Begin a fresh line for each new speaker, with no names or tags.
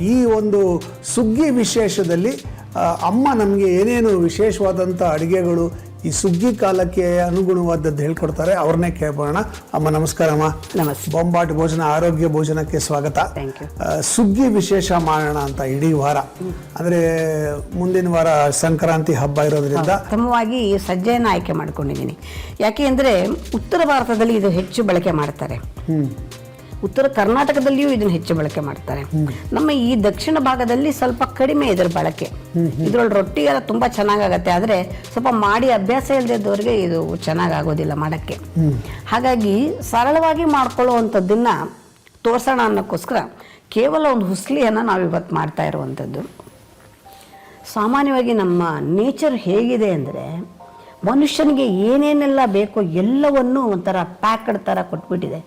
ಈ ಒಂದು ಸುಗ್ಗಿ ವಿಶೇಷದಲ್ಲಿ ಅಮ್ಮ ನಮಗೆ ಏನೇನು ವಿಶೇಷವಾದಂಥ ಅಡುಗೆಗಳು ಈ ಸುಗ್ಗಿ ಕಾಲಕ್ಕೆ ಅನುಗುಣವಾದದ್ದು ಹೇಳ್ಕೊಡ್ತಾರೆ. ಅವ್ರನ್ನೇ ಕೇಳೋಣ. ಅಮ್ಮ ನಮಸ್ಕಾರ. ಅಮ್ಮ
ನಮಸ್ತೆ.
ಬೊಂಬಾಟ್ ಭೋಜನ ಆರೋಗ್ಯ ಭೋಜನಕ್ಕೆ ಸ್ವಾಗತ.
Thank you.
ಸುಗ್ಗಿ ವಿಶೇಷ ಮಾಡೋಣ ಅಂತ ಇಡೀ ವಾರ, ಅಂದರೆ ಮುಂದಿನ ವಾರ ಸಂಕ್ರಾಂತಿ ಹಬ್ಬ ಇರೋದ್ರಿಂದ
ಉತ್ತಮವಾಗಿ ಸಜ್ಜೆಯನ್ನು ಆಯ್ಕೆ ಮಾಡ್ಕೊಂಡಿದ್ದೀನಿ. ಯಾಕೆ ಅಂದರೆ ಉತ್ತರ ಭಾರತದಲ್ಲಿ ಇದು ಹೆಚ್ಚು ಬಳಕೆ ಮಾಡ್ತಾರೆ, ಉತ್ತರ ಕರ್ನಾಟಕದಲ್ಲಿಯೂ ಇದನ್ನು ಹೆಚ್ಚು ಬಳಕೆ ಮಾಡ್ತಾರೆ. ನಮ್ಮ ಈ ದಕ್ಷಿಣ ಭಾಗದಲ್ಲಿ ಸ್ವಲ್ಪ ಕಡಿಮೆ ಇದರ ಬಳಕೆ. ಇದರೊಳಗೆ ರೊಟ್ಟಿಗೆಲ್ಲ ತುಂಬ ಚೆನ್ನಾಗಾಗತ್ತೆ, ಆದರೆ ಸ್ವಲ್ಪ ಮಾಡಿ ಅಭ್ಯಾಸ ಇಲ್ಲದಿದ್ದವರಿಗೆ ಇದು ಚೆನ್ನಾಗಾಗೋದಿಲ್ಲ ಮಾಡೋಕ್ಕೆ. ಹಾಗಾಗಿ ಸರಳವಾಗಿ ಮಾಡ್ಕೊಳ್ಳುವಂಥದ್ದನ್ನು ತೋರಿಸೋಣ ಅನ್ನೋಕ್ಕೋಸ್ಕರ ಕೇವಲ ಒಂದು ಹುಸ್ಲಿಯನ್ನು ನಾವು ಇವತ್ತು ಮಾಡ್ತಾ ಇರುವಂಥದ್ದು. ಸಾಮಾನ್ಯವಾಗಿ ನಮ್ಮ ನೇಚರ್ ಹೇಗಿದೆ ಅಂದರೆ ಮನುಷ್ಯನಿಗೆ ಏನೇನೆಲ್ಲ ಬೇಕೋ ಎಲ್ಲವನ್ನೂ ಒಂಥರ ಪ್ಯಾಕ್ಡ್ ಥರ ಕೊಟ್ಬಿಟ್ಟಿದೆ.